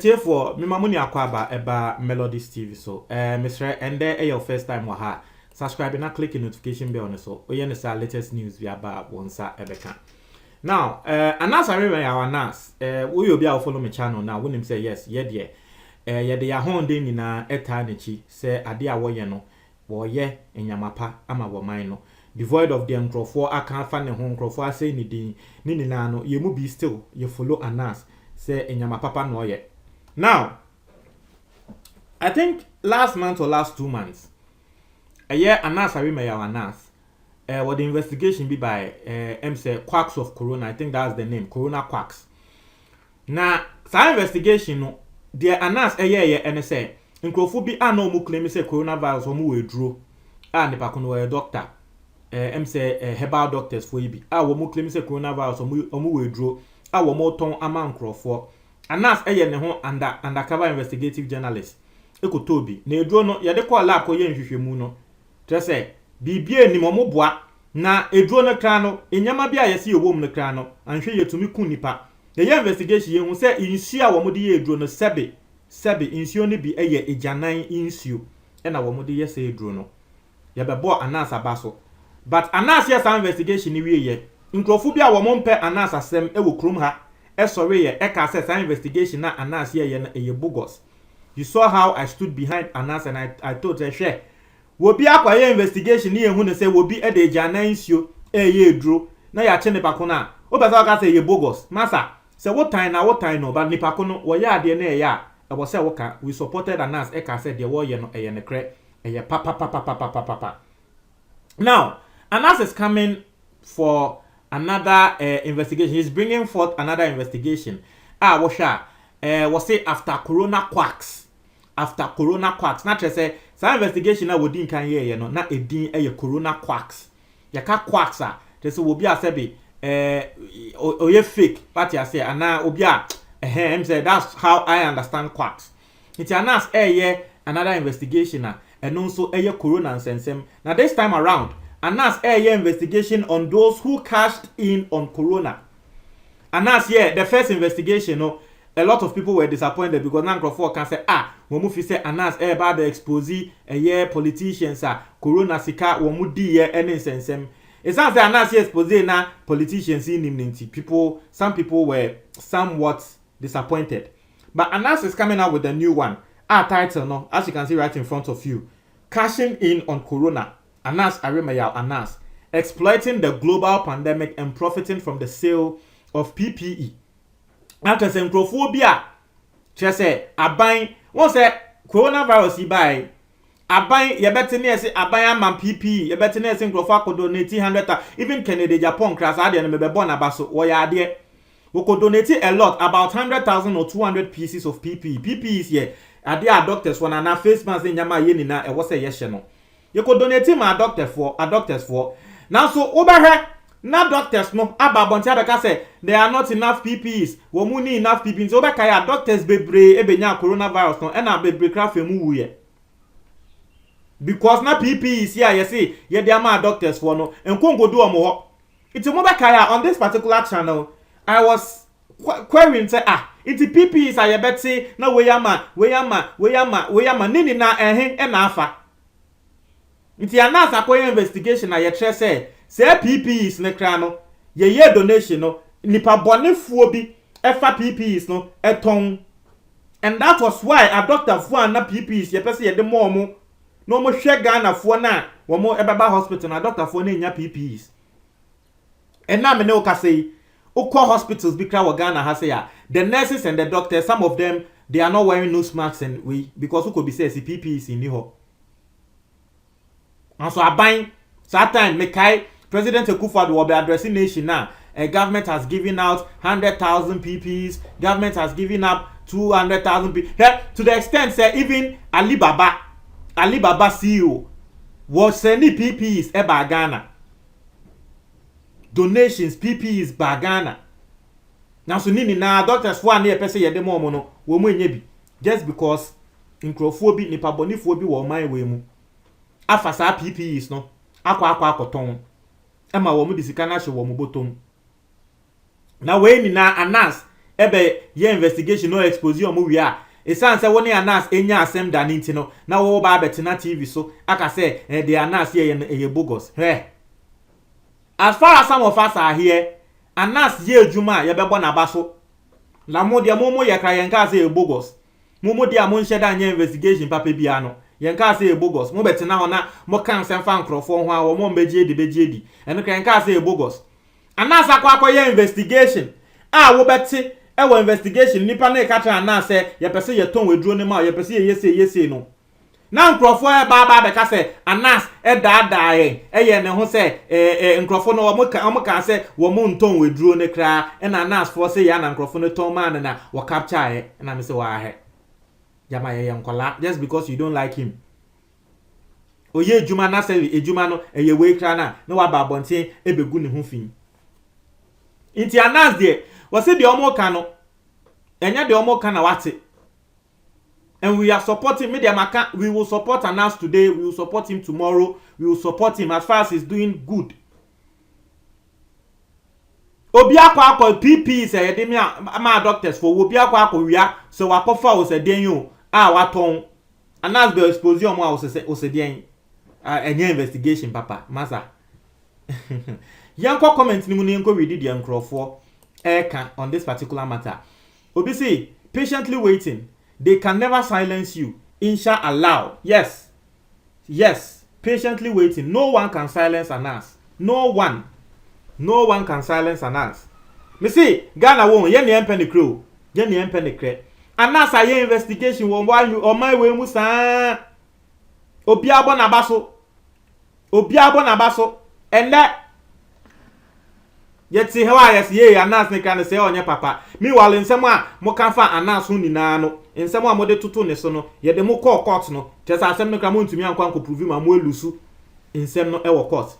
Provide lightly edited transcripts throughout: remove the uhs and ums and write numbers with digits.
Therefore, me mamuni akwaba eba Melodies TV so. Mr. Ende your first time waha. Subscribe and click the notification bell on so. We the latest news via ba wonsa ebeka. Now, announce I remember our announce. We will be able follow my channel now. When him say yes, yeah dear. Yede ya honde ni na eta nechi say ade a woye no. Wo ye enyamapa ama wo man no. Devoid of the nkrofo aka fa ne ho nkrofo asay ni din ni na no ye mu be still ye follow announce say enyamapa no ye. Now, I think last month or last 2 months, a year announce I remember announce. What the investigation be by say quacks of corona. I think that's the name, corona quacks. Now, some investigation no, the announce a year and say nkrofo bi ano mu claim say coronavirus omu withdraw. Nipa kono a doctor. Say herbal doctors for you be. Wo mu claim say coronavirus omu withdraw. Wo mo ton ama nkrofo. Anas eye ne ho undercover investigative journalist ekotobi na eduro no ye de call lab ko ye nhwehwemu no trese bibie ni mo boa na eduro no kra no enyama bia ye se yewom no kra no anhwe yetumi ku nipa ye investigation ye hu se insu a wo mo de ye eduro no sebe insu no bi eye ejanan insu e na wo mo de ye se eduro no ye bebo Anas abaso but Anas ye sa investigation ni wie ye nkrofo bia wo mo mpe Anas asem e wo krom ha. Sorry, Eka says investigation na Anas here ye bogus. You saw how I stood behind Anas and I told her share. Wo bi akwaye investigation ni ehun say wo bi e de jana insio ye dro na ya che nipa ko na. O be say say ye bogus. Masa say what time no but nipa ko no wo ya de na ya e wo say wo ka we supported Anas Eka said the wo ye no ye ne kre ye papa. Now, Anas is coming for another investigation. He's bringing forth another investigation. Was say after corona quacks. Not just say some investigation na wodin kan ye no na edin corona quacks. Ya ka quacks a just will be a sebi oye fake but ya say ana obi a him say that's how I understand quacks. It's Anas another investigation and also corona sensem. Now this time around Anas investigation on those who cashed in on corona. Anas the first investigation, no, a lot of people were disappointed because Nankrofo can say, when we say Anas bad expose politicians corona sika womu di any sensem. It sounds like Anas expose na politicians in people. Some people were somewhat disappointed, but Anas is coming out with a new one. Title no, as you can see right in front of you, cashing in on corona. Anas Arimaya Anas exploiting the global pandemic and profiting from the sale of PPE. After some crophobia, just say abain won't say coronavirus he buy abain ye better near say abain man PPE ye better near say crofako donate 100,000 even Kennedy Japan class ade and me born abaso wo ya ade we could donate a lot about 100,000 or 200 pieces of PPE. PPE is here ade a doctors one na face mask nyama ye ni na e wo say yes no. You could donate him a doctors for. Now so over na doctors no ababonti abeka say there are not enough PPEs. Wo mu ni enough PPEs. So obeka ya doctors bebre ebenya coronavirus no na bebre craft emu wuye. Because na PPEs here you see ye dey am doctors for no enkongo do omo ho. It's obeka ya on this particular channel I was querying say it's PPEs are ye beti na we yama nini na na afa. Nti Anas akoye investigation na ye tre say PPEs ne kra no ye donation no nipa bonefuo bi efa PPEs no eton, and that was why a doctor fo na PPEs ye pese ye de mo no mo hwe Ghana fo na wo mo ebeba hospital na doctor fo na nya PPEs and na me ne o ka say ukwa hospitals bi kra wo Ghana ha say the nurses and the doctors, some of them they are not wearing nose masks and we because who could be say PPEs in ho. And so I buying that time Mekai President Akufo-Addo will be addressing nation now. A government has given out 100,000 PPEs. Government has given up 200,000 PPEs. To the extent say even Alibaba CEO was sending PPEs by Ghana. Donations PPEs by Ghana. Now so nini na doctors for na pese ye dem omo no wo mu enye bi just because nkrofo bi nipa bonifuo bi wo man we mu. afa saa PPEs no akwa akoton ema wo mu disika na hye wo mu botom na we ni na Anas ebe ye investigation no expose omo wi a esan se woni Anas enya asem da ni ntino na wo ba betena TV so aka se the Anas ye bogus as far as some of us are here Anas ye adwuma ye bebo na ba so la mo de mo ye kra ye nka se ye bogus mo de amon hye da anya investigation papa bia no ye nka se ye bogus mo betena ho na mo kan se mfa nkrofo ho a wo mo begie di eno kra nka se ye bogus Anas akwa ye investigation wo beti ewo investigation nipa na ekatra Anas ye pese ye ton weduro ne ma ye pese ye yese no na nkrofo ba be ka se Anas da ye ne ho se nkrofo no wo ka se wo mo nton weduro ne kra na Anas fo se ya na nkrofo no ton man na wo capture na me se wa he jama ye nkola just because you don't like him oye ejuma na se ejuma no ye we kra na wa ba bonten ebegu ne ho fin inti Anas de wase de omo ka no enya de omo ka na wate and we are supporting media maka we will support Anas today we will support him tomorrow we will support him as far as he's doing good obi akwa PP say ye de me ma doctors for obi akwa wia so wakofa o se den yo waton Anas be expose omo o se den enya investigation papa masa yanko comment ni mu ni nko read the nkrofo eka on this particular matter obi say patiently waiting they can never silence you inshallah yes patiently waiting no one can silence Anas no one can silence Anas me say Ghana won ye ne empene crow ye ne empene kre Anas aye investigation won why you on my way mu saa obi abo na baso ende yeti hewa ye Anas ne kan se onye papa mi wale nsem a mo kan fa Anas hu nyina no nsem a mo de tutu ne so no ye de mo call court no tesa asem no kra mo ntumi ankwa nko prove ma mo elusu nsem no e wo court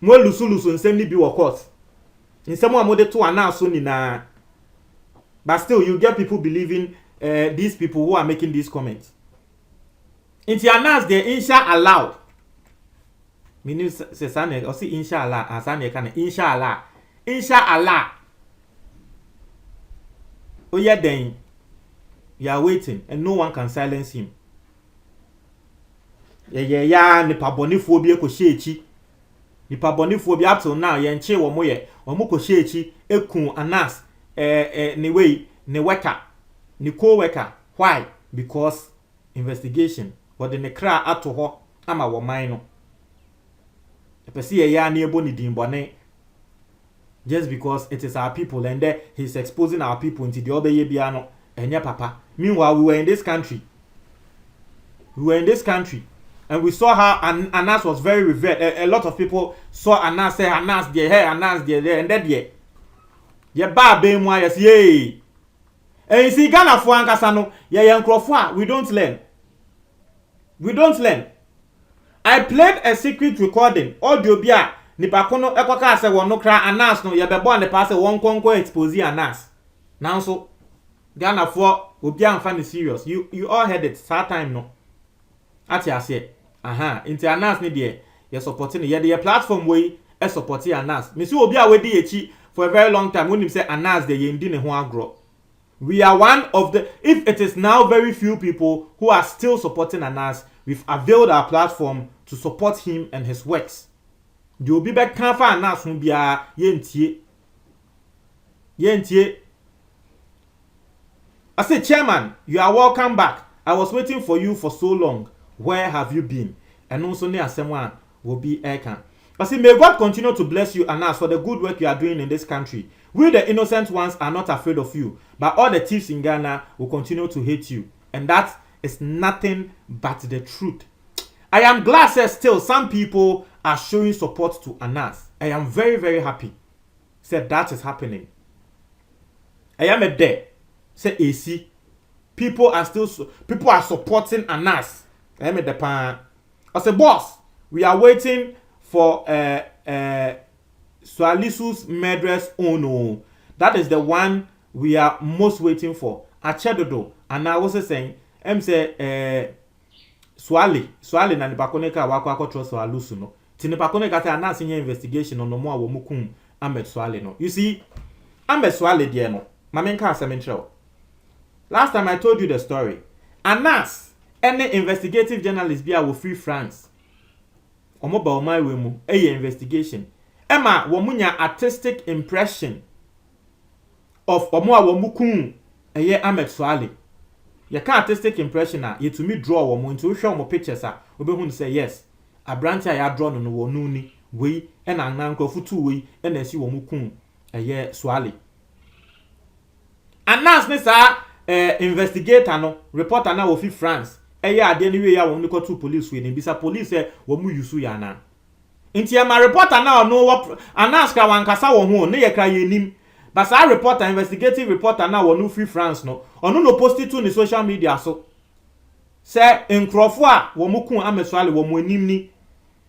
mo elusu nsem ni bi wo court nsem a mo de to Anas hu nyina but still you get people believing these people who are making these comments inti Anas de inshallah minu se sane o si inshallah asane kana inshallah o ye den you are waiting and no one can silence him ya nipa bonifo bi ekohyechi nipa bonifo bi up till now ye nche wo moye wo mokohyechi ekun Anas ne way ne worker ne co-worker why because investigation what the nekra ato ho ama wo man no epesi ya na ebo ni dimbone just because it is our people and he's exposing our people into the obeye bia no enye papa meanwhile we were in this country and we saw how Anas was very revered a lot of people saw Anas say Anas there and that there ye ba be mu ayes ye and see Ghana fo ankasa no ye nkrofo a we don't learn I played a secret recording audio bia nipa kono ekoka se won no kra Anas no ye bebo ne pa se won konko expose Anas now so Ghana for obi amfa ne serious you all heard it that time no ati ase into Anas ne de ye supporting ye de platform we e support Anas me see obi a we di echi for a very long time when him say Anas de ye ndi ne ho agro we are one of the if it is now very few people who are still supporting Anas we've availed our platform to support him and his works. The obi be kan fa Anas hu bia yentie. I say chairman, you are welcome back. I was waiting for you for so long. Where have you been? And also near someone will be Eka. I say may God continue to bless you Anas for the good work you are doing in this country. We the innocent ones are not afraid of you, but all the thieves in Ghana will continue to hate you. And that is nothing but the truth. I am glad that still some people are showing support to Anas. I am very, very happy. Said that is happening. I am a day. Say AC. People are supporting Anas. I am a depan. I say boss, we are waiting for Sualisu's murderous ono. That is the one we are most waiting for. Achedodo. And I was saying, say Swale na nipa ko ne ka wakọ akọtro so alusu no. Ti nipa ko ne ka say Anas nye investigation no mo a wo mukum Ahmed Swale no. You see, Ahmed Swale there no. Mamenka asementrel. Last time I told you the story. Anas, any investigative journalist be a free France. Omo ba omai we mu investigation. Emma wo munya artistic impression of omo a wo mukum Ahmed Swale. You can artistic impression na you to me draw wo mu into show mo pictures a obehu say yes. Abrante ya draw no wo nu ni we e na nkrofo tu we e na si wo mukum Swale. Anas ne sa investigator no reporter na wo fi France ade ni we ya wo ni ko to police we ni bisa police wo mu yusu ya na nti ma reporter na no Anas ka wankasa wo ho ne ye kra ye nim but sa reporter investigative reporter na wo no fi France no ono no post it to ni social media so say nkrofo a wo mu kun Ahmed Swale wo mu anim ni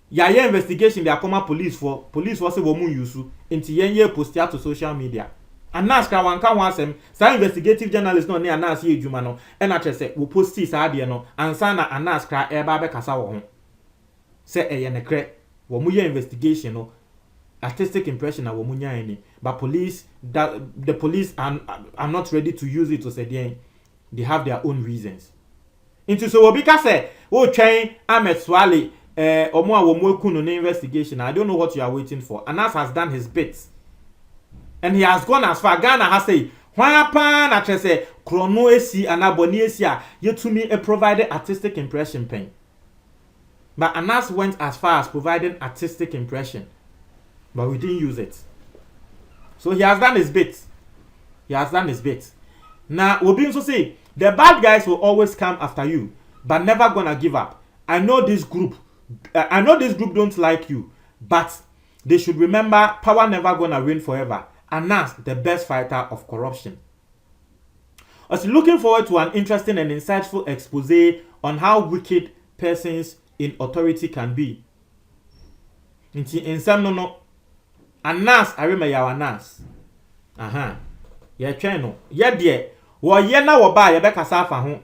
ya ye investigation dey akoma police for say wo mu yusu nti ye post it to social media. Anas ka wanka wansem sa investigative journalist no ne Anas ye adwuma no e na kyerese wo posti sa de no ansa na Anas kra e ba be kasa wo ho se eye ne kre wo mu ye investigation no artistic impression na wo mu nya ni but the police are not ready to use it to say they have their own reasons into so obi ka say wo twen Ahmed Swale omo a wo mu ekunu no investigation. I don't know what you are waiting for. Anas has done his bit. And he has gone as far. Ghana has said, "Why pan na say chrono esi anaboni esi a yetumi a provided artistic impression pen." But Anas went as far as providing artistic impression, but we didn't use it. So he has done his bit. Now we also say the bad guys will always come after you, but never gonna give up. I know this group don't like you, but they should remember power never gonna win forever. Anas, the best fighter of corruption. I was looking forward to an interesting and insightful expose on how wicked persons in authority can be. In some no. Anas, I remember your Anas. Yeah, channel. Yeah, dear. Wo ye na wo ba ye be kasa fa ho.